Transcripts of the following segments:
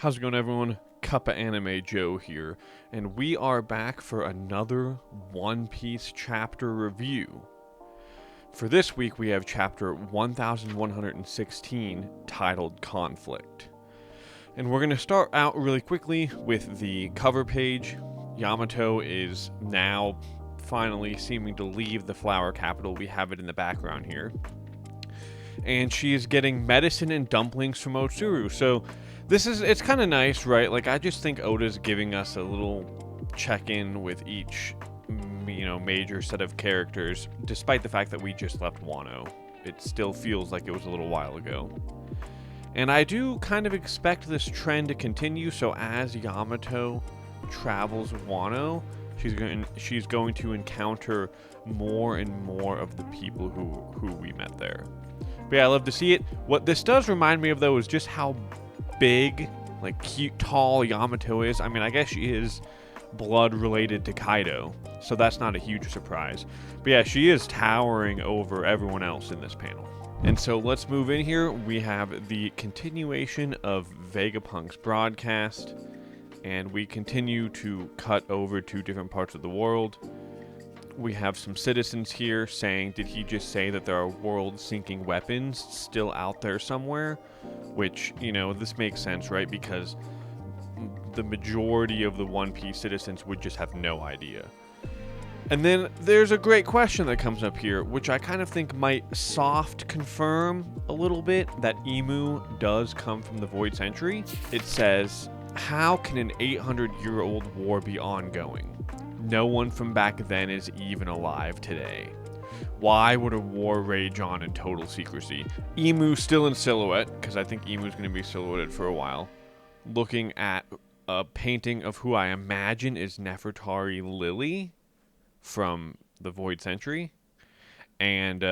How's it going, everyone? Cuppa Anime Joe here, and we are back for another One Piece chapter review. For this week, we have chapter 1116, titled Conflict. And we're going to start out really quickly with the cover page. Yamato is now finally seeming to leave the flower capital. We have it in the background here. And she is getting medicine and dumplings from Otsuru, so it's kind of nice, right? Like, I just think Oda's giving us a little check-in with each, major set of characters, despite the fact that we just left Wano. It still feels like it was a little while ago. And I do kind of expect this trend to continue, so as Yamato travels Wano, she's going to encounter more and more of the people who we met there. But yeah, I love to see it. What this does remind me of, though, is just how big, like, cute, tall Yamato is. I mean, I guess she is blood related to Kaido, so that's not a huge surprise. But yeah, she is towering over everyone else in this panel. And so let's move in here. We have the continuation of Vegapunk's broadcast, and we continue to cut over to different parts of the world. We have some citizens here saying, did he just say that there are world-sinking weapons still out there somewhere? Which, this makes sense, right? Because the majority of the One Piece citizens would just have no idea. And then there's a great question that comes up here, which I kind of think might soft confirm a little bit that Emu does come from the Void Century. It says, how can an 800-year-old war be ongoing? No one from back then is even alive today. Why would a war rage on in total secrecy? Emu still in silhouette, because I think Emu's going to be silhouetted for a while. Looking at a painting of who I imagine is Nefertari Lily from the Void Century. And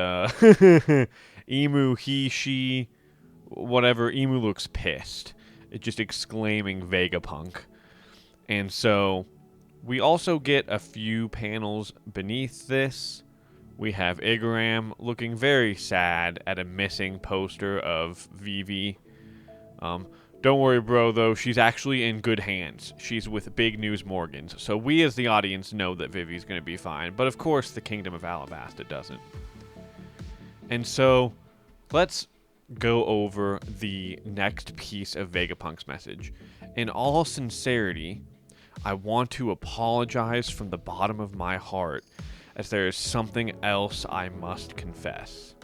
Emu, he, she, whatever, Emu looks pissed. It's just exclaiming Vegapunk. And so we also get a few panels beneath this. We have Igaram looking very sad at a missing poster of Vivi. Don't worry, bro, though. She's actually in good hands. She's with Big News Morgans. So we as the audience know that Vivi's going to be fine. But of course, the Kingdom of Alabasta doesn't. And so let's go over the next piece of Vegapunk's message. In all sincerity, I want to apologize from the bottom of my heart, as there is something else I must confess.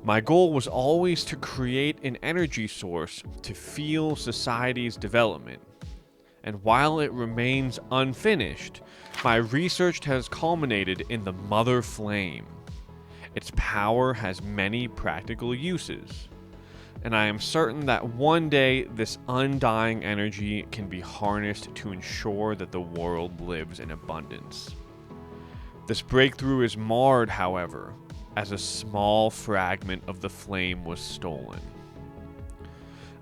My goal was always to create an energy source to fuel society's development. And while it remains unfinished, my research has culminated in the Mother Flame. Its power has many practical uses, and I am certain that one day this undying energy can be harnessed to ensure that the world lives in abundance. This breakthrough is marred, however, as a small fragment of the flame was stolen.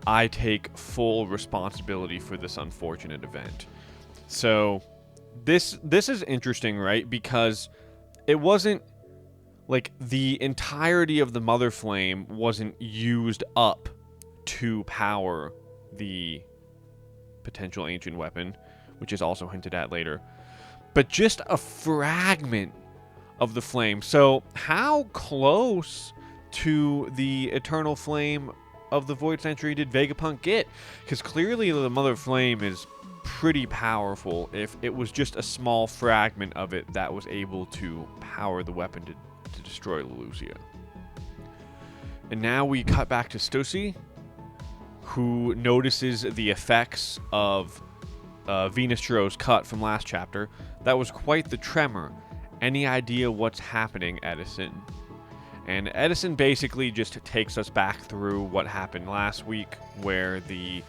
I take full responsibility for this unfortunate event. So this is interesting, right? Because it wasn't like the entirety of the Mother Flame wasn't used up to power the potential ancient weapon, which is also hinted at later, but just a fragment of the flame. So how close to the eternal flame of the Void Century did Vegapunk get? Because clearly the Mother Flame is pretty powerful if it was just a small fragment of it that was able to power the weapon to destroy Lelousia. And now we cut back to Stussy, who notices the effects of Venus Chiro's cut from last chapter. That was quite the tremor. Any idea what's happening, Edison? And Edison basically just takes us back through what happened last week, where the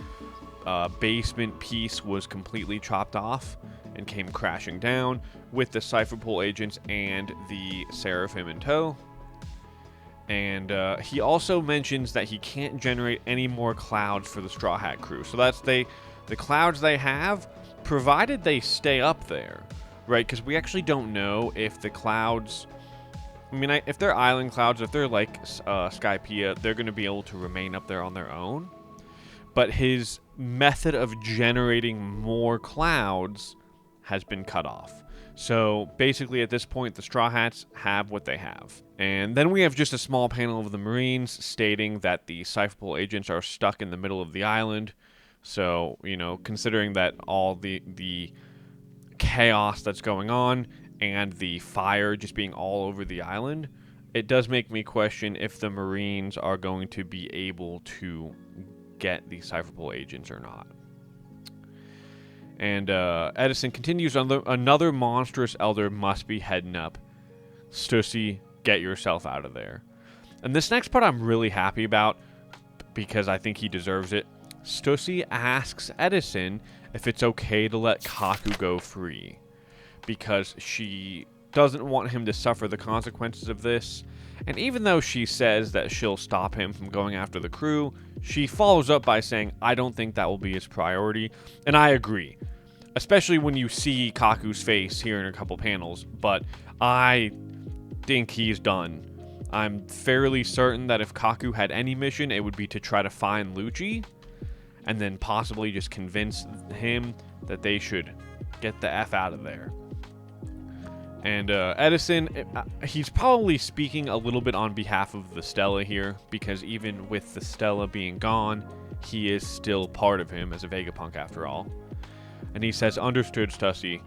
basement piece was completely chopped off and came crashing down with the Cypherpole agents and the Seraphim in tow. And he also mentions that he can't generate any more clouds for the Straw Hat crew. So that's the clouds they have, provided they stay up there, right? Because we actually don't know if the clouds, if they're island clouds, if they're like Skypiea, they're going to be able to remain up there on their own. But his method of generating more clouds has been cut off. So basically at this point, the Straw Hats have what they have. And then we have just a small panel of the Marines stating that the Cypherpole agents are stuck in the middle of the island. So, you know, considering that all the chaos that's going on and the fire just being all over the island, it does make me question if the Marines are going to be able to get the Cypherpole agents or not. And Edison continues, another monstrous elder must be heading up. Stussy, get yourself out of there. And this next part I'm really happy about because I think he deserves it. Stussy asks Edison if it's okay to let Kaku go free because she doesn't want him to suffer the consequences of this. And even though she says that she'll stop him from going after the crew, she follows up by saying, I don't think that will be his priority. And I agree, especially when you see Kaku's face here in a couple panels, but I think he's done. I'm fairly certain that if Kaku had any mission, it would be to try to find Lucci and then possibly just convince him that they should get the F out of there. And Edison, he's probably speaking a little bit on behalf of the Stella here, because even with the Stella being gone, he is still part of him as a Vegapunk after all. And he says, understood, Stussy.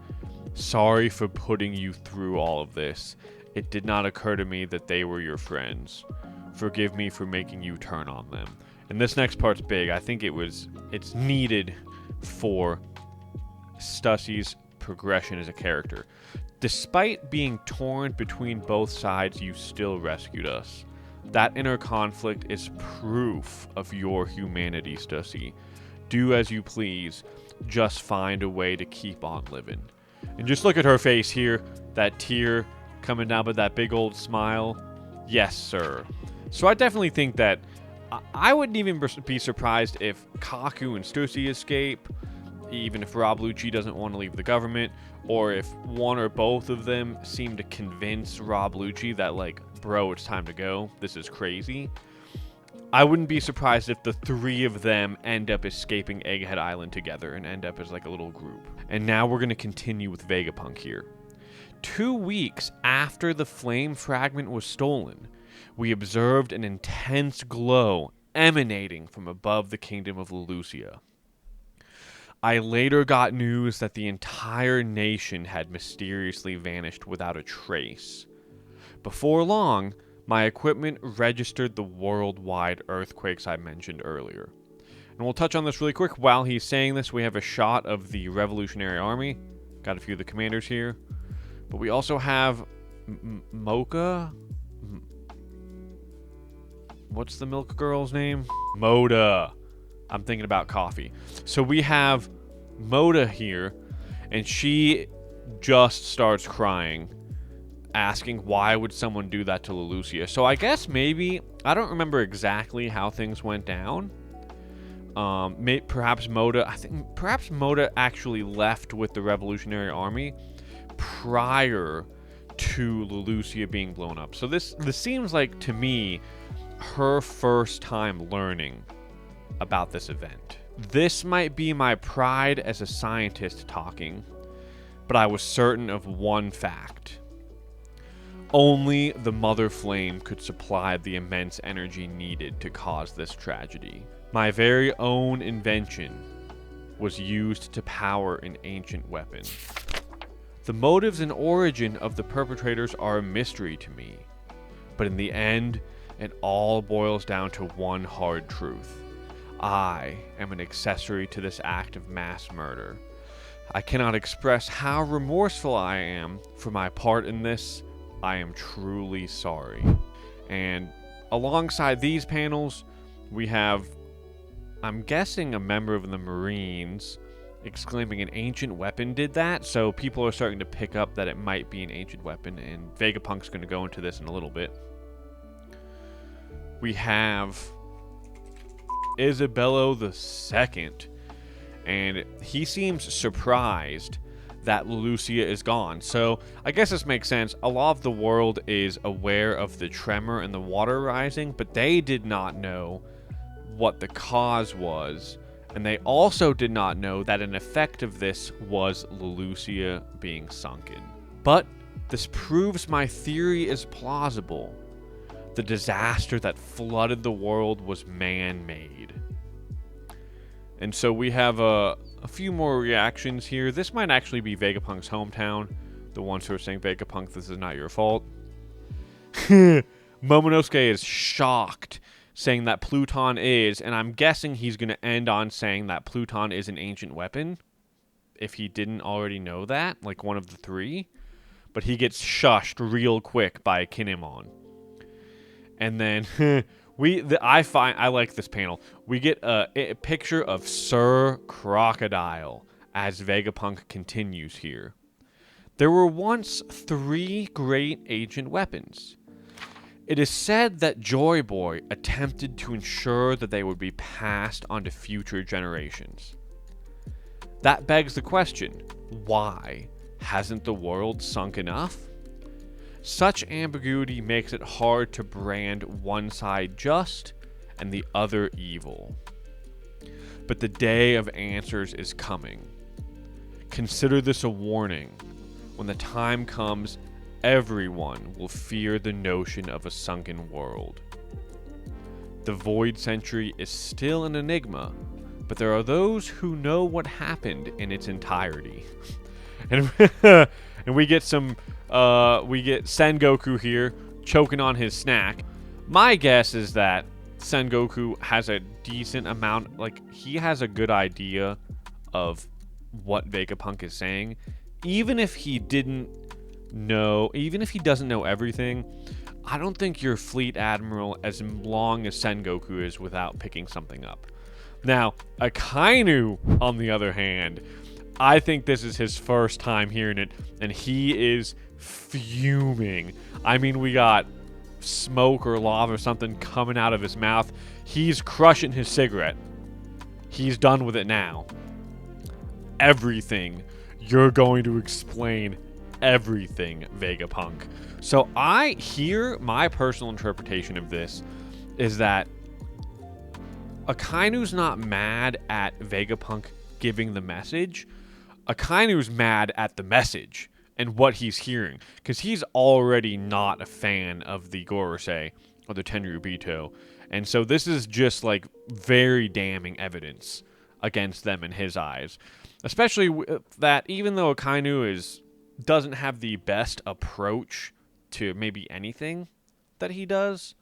Sorry for putting you through all of this. It did not occur to me that they were your friends. Forgive me for making you turn on them. And this next part's big. I think it's needed for Stussy's progression as a character. Despite being torn between both sides, you still rescued us. That inner conflict is proof of your humanity, Stussy. Do as you please. Just find a way to keep on living. And just look at her face here. That tear coming down with that big old smile. Yes, sir. So I definitely think that I wouldn't even be surprised if Kaku and Stussy escape, even if Rob Lucci doesn't want to leave the government, or if one or both of them seem to convince Rob Lucci that, like, bro, it's time to go. This is crazy. I wouldn't be surprised if the three of them end up escaping Egghead Island together and end up as like a little group. And now we're going to continue with Vegapunk here. 2 weeks after the flame fragment was stolen, we observed an intense glow emanating from above the kingdom of Lelucia. I later got news that the entire nation had mysteriously vanished without a trace. Before long, my equipment registered the worldwide earthquakes I mentioned earlier. And we'll touch on this really quick. While he's saying this, we have a shot of the Revolutionary Army. Got a few of the commanders here. But we also have Mocha? What's the milk girl's name? Moda. I'm thinking about coffee. So we have Moda here, and she just starts crying, asking why would someone do that to Lelucia. So I guess maybe, I don't remember exactly how things went down. Perhaps Moda actually left with the Revolutionary Army prior to Lelucia being blown up. So this seems like, to me, her first time learning about this event. This might be my pride as a scientist talking, but I was certain of one fact. Only the Mother Flame could supply the immense energy needed to cause this tragedy. My very own invention was used to power an ancient weapon. The motives and origin of the perpetrators are a mystery to me, but in the end, it all boils down to one hard truth. I am an accessory to this act of mass murder. I cannot express how remorseful I am for my part in this. I am truly sorry. And alongside these panels, we have, I'm guessing, a member of the Marines exclaiming an ancient weapon did that. So people are starting to pick up that it might be an ancient weapon, and Vegapunk's going to go into this in a little bit. We have Isabello II, and he seems surprised that Lelucia is gone. So I guess this makes sense. A lot of the world is aware of the tremor and the water rising, but they did not know what the cause was And they also did not know that an effect of this was Lelucia being sunken. But this proves my theory is plausible. The disaster that flooded the world was man-made. And so we have a few more reactions here. This might actually be Vegapunk's hometown. The ones who are saying, Vegapunk, this is not your fault. Momonosuke is shocked, saying that Pluton is, and I'm guessing he's going to end on saying that Pluton is an ancient weapon, if he didn't already know that, like one of the three. But he gets shushed real quick by Kinemon. And then I like this panel. We get a picture of Sir Crocodile as Vegapunk continues here. There were once 3 great ancient weapons. It is said that Joy Boy attempted to ensure that they would be passed on to future generations. That begs the question, why? Hasn't the world sunk enough? Such ambiguity makes it hard to brand one side just and the other evil. But the day of answers is coming. Consider this a warning. When the time comes, everyone will fear the notion of a sunken world. The Void Century is still an enigma, but there are those who know what happened in its entirety. And we get Sengoku here choking on his snack. My guess is that Sengoku has a decent amount, he has a good idea of what Vegapunk is saying. Even if he doesn't know everything, I don't think you're Fleet Admiral as long as Sengoku is without picking something up. Now, Akainu, on the other hand, I think this is his first time hearing it, and he is fuming. I mean, we got smoke or lava or something coming out of his mouth. He's crushing his cigarette. He's done with it now. Everything. You're going to explain everything, Vegapunk. So my personal interpretation of this is that Akainu's not mad at Vegapunk giving the message. Akainu's mad at the message and what he's hearing, because he's already not a fan of the Gorosei or the Tenryubito, and so this is just very damning evidence against them in his eyes. Especially that even though Akainu doesn't have the best approach to maybe anything that he does,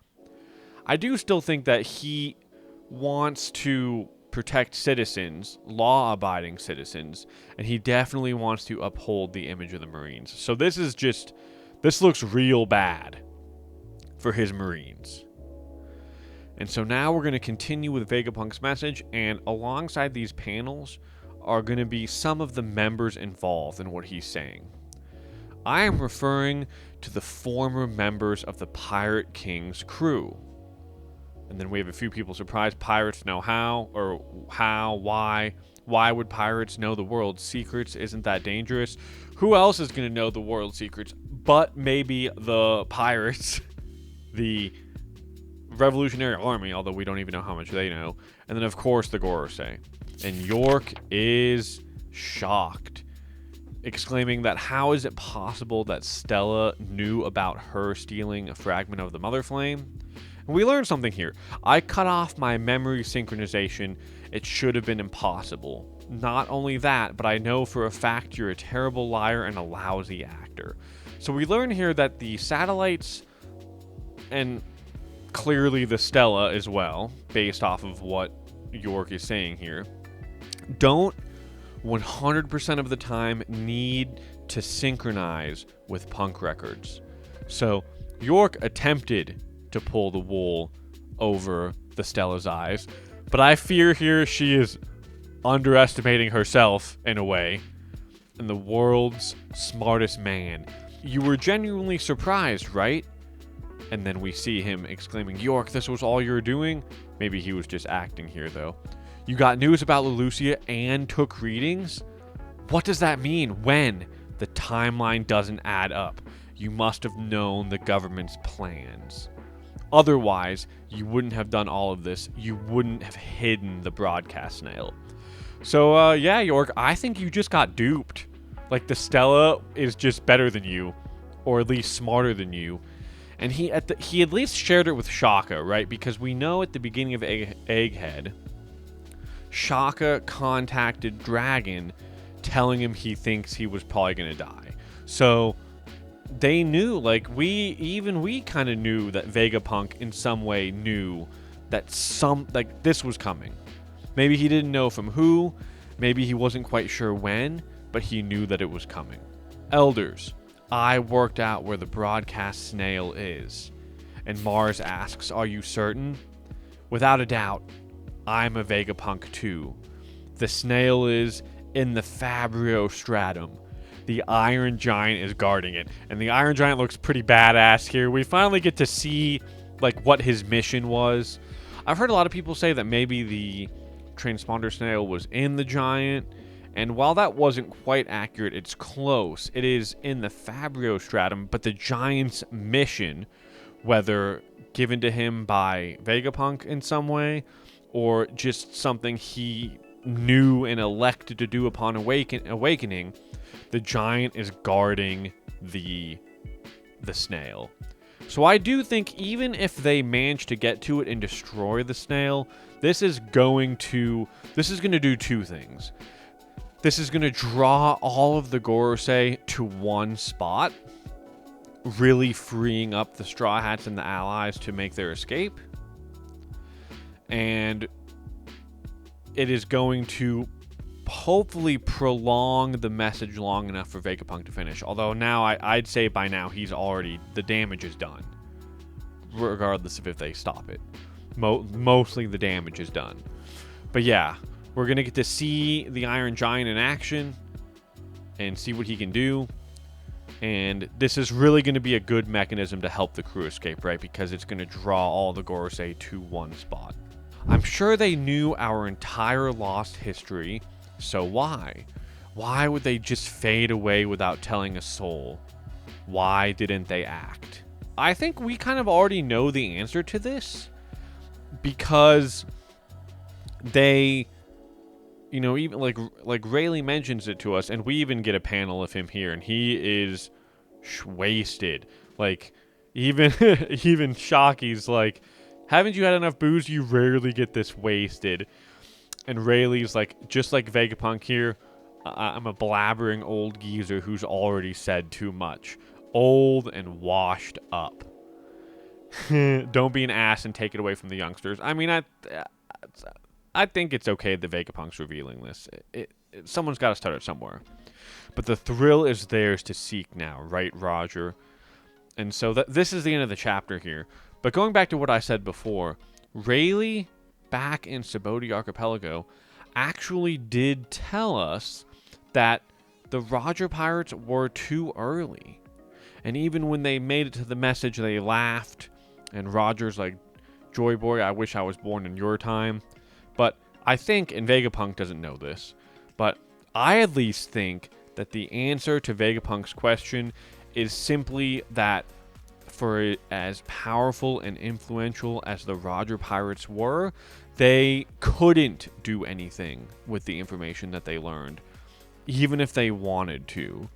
I do still think that he wants to protect citizens, law-abiding citizens, and he definitely wants to uphold the image of the Marines. So this looks real bad for his Marines. And so now we're going to continue with Vegapunk's message, and alongside these panels are going to be some of the members involved in what he's saying. I am referring to the former members of the Pirate King's crew. And then we have a few people surprised. Pirates know how, or how, why. Why would pirates know the world's secrets? Isn't that dangerous? Who else is going to know the world's secrets but maybe the pirates, the Revolutionary Army, although we don't even know how much they know. And then, of course, the Gorosei. And York is shocked, exclaiming that how is it possible that Stella knew about her stealing a fragment of the Mother Flame? And we learned something here. I cut off my memory synchronization. It should have been impossible. Not only that, but I know for a fact you're a terrible liar and a lousy actor. So we learn here that the satellites, and clearly the Stella as well, based off of what York is saying here, don't 100% of the time need to synchronize with punk records. So York attempted to pull the wool over the Stella's eyes, but I fear here she is underestimating herself in a way, and the world's smartest man. You were genuinely surprised, right? And then we see him exclaiming, York, this was all you're doing? Maybe he was just acting here, though. You got news about Lelucia and took readings? What does that mean? When? The timeline doesn't add up. You must have known the government's plans. Otherwise, you wouldn't have done all of this. You wouldn't have hidden the broadcast snail. So, yeah, York, I think you just got duped. Like, the Stella is just better than you, or at least smarter than you. And he at least shared it with Shaka, right? Because we know at the beginning of Egghead, Shaka contacted Dragon, telling him he thinks he was probably going to die. So they knew, like, we kind of knew that Vegapunk in some way knew that this was coming. Maybe he didn't know from who, maybe he wasn't quite sure when, but he knew that it was coming. Elders, I worked out where the broadcast snail is. And Mars asks, are you certain? Without a doubt, I'm a Vegapunk too. The snail is in the Fabrio Stratum. The Iron Giant is guarding it. And the Iron Giant looks pretty badass here. We finally get to see, like, what his mission was. I've heard a lot of people say that maybe the transponder snail was in the Giant. And while that wasn't quite accurate, it's close. It is in the Fabrio Stratum, but the Giant's mission, whether given to him by Vegapunk in some way, or just something he knew and elected to do upon awakening, the Giant is guarding the snail. So I do think even if they manage to get to it and destroy the snail, this is going to do two things. This is going to draw all of the Gorosei to one spot, really freeing up the Straw Hats and the allies to make their escape. And it is going to hopefully prolong the message long enough for Vegapunk to finish. Although now, I'd say by now, the damage is done. Regardless of if they stop it. Mostly the damage is done. But yeah, we're going to get to see the Iron Giant in action and see what he can do. And this is really going to be a good mechanism to help the crew escape, right? Because it's going to draw all the Gorosei to one spot. I'm sure they knew our entire lost history, so why? Why would they just fade away without telling a soul? Why didn't they act? I think we kind of already know the answer to this, because they, you know, even like Rayleigh mentions it to us, and we even get a panel of him here, and he is wasted. Like, even even Shocky's like, haven't you had enough booze? You rarely get this wasted. And Rayleigh's like, just like Vegapunk here, I'm a blabbering old geezer who's already said too much. Old and washed up. Don't be an ass and take it away from the youngsters. I mean, I think it's okay that Vegapunk's revealing this. Someone's got to start it somewhere. But the thrill is theirs to seek now, right, Roger? And so this is the end of the chapter here. But going back to what I said before, Rayleigh, back in Saboti Archipelago, actually did tell us that the Roger Pirates were too early. And even when they made it to the message, they laughed. And Roger's like, Joy Boy, I wish I was born in your time. But I think, and Vegapunk doesn't know this, but I at least think that the answer to Vegapunk's question is simply that for as powerful and influential as the Roger Pirates were, they couldn't do anything with the information that they learned, even if they wanted to.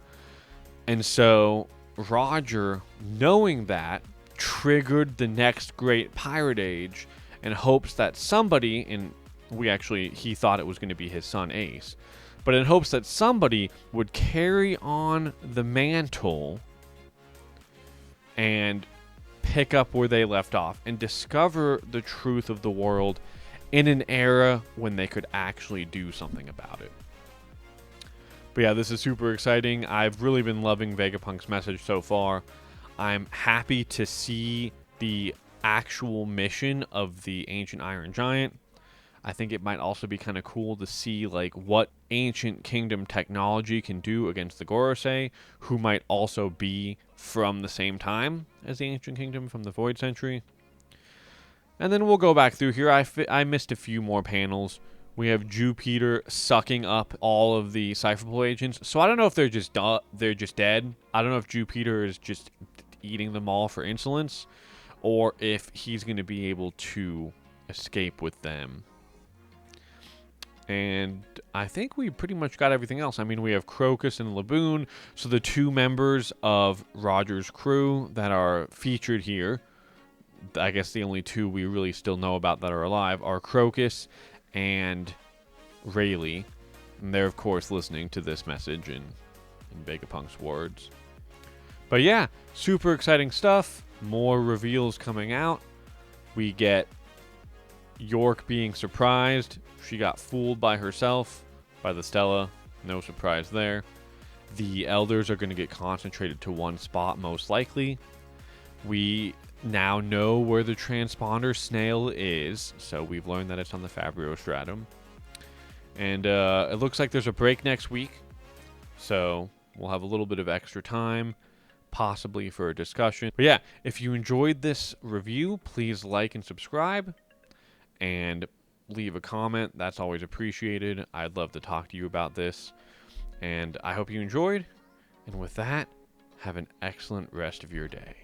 And so Roger, knowing that, triggered the next great pirate age in hopes that somebody, and he thought it was going to be his son Ace, but in hopes that somebody would carry on the mantle and pick up where they left off and discover the truth of the world in an era when they could actually do something about it. But yeah, this is super exciting. I've really been loving Vegapunk's message so far. I'm happy to see the actual mission of the Ancient Iron Giant. I think it might also be kind of cool to see like what Ancient Kingdom technology can do against the Gorosei, who might also be from the same time as the Ancient Kingdom from the Void Century. And then we'll go back through here. I missed a few more panels. We have Jupiter sucking up all of the Cypherpole agents. So I don't know if they're just dead. I don't know if Jupiter is just eating them all for insolence, or if he's going to be able to escape with them. And I think we pretty much got everything else. I mean, we have Crocus and Laboon, so the 2 members of Roger's crew that are featured here. I guess the only 2 we really still know about that are alive are Crocus and Rayleigh. And they're, of course, listening to this message in Vegapunk's words. But yeah, super exciting stuff. More reveals coming out. We get York being surprised. She got fooled by herself, by the Stella. No surprise there. The elders are going to get concentrated to one spot, most likely. We now know where the transponder snail is, so we've learned that it's on the Fabrio stratum. And it looks like there's a break next week, so we'll have a little bit of extra time, possibly for a discussion. But yeah, if you enjoyed this review, please like and subscribe, and leave a comment. That's always appreciated. I'd love to talk to you about this, and I hope you enjoyed. And with that, have an excellent rest of your day.